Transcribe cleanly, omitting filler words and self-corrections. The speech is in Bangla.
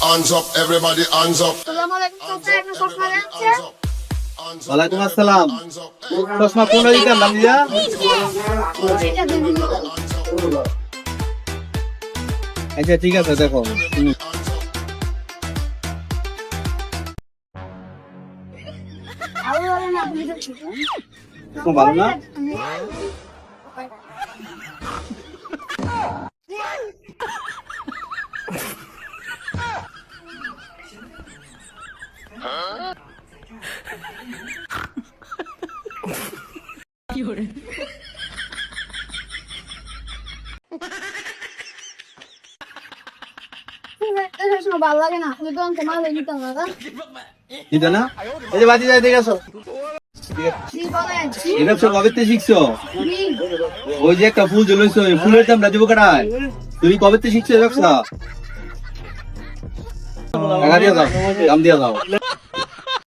Hands up, everybody, hands up. ওয়ালাইকুম আসসালাম। চশমা কোন দিকে আনলাম দিয়া? আচ্ছা ঠিক আছে দেখো। ভালো না? ভালো লাগে না তোমার নিতাম না দিদা না? এই যে বাজি যায় দেখে আসো। এই ব্যবসা কবে থেকে শিখছো? ওই যে একটা ফুল জ্বলেছো, ওই ফুলের দাম রাজীব কাটায়। তুমি কবে থেকে শিখছো এই ব্যবসা? টাকা দিয়ে যাও, দাম দিয়ে যাও।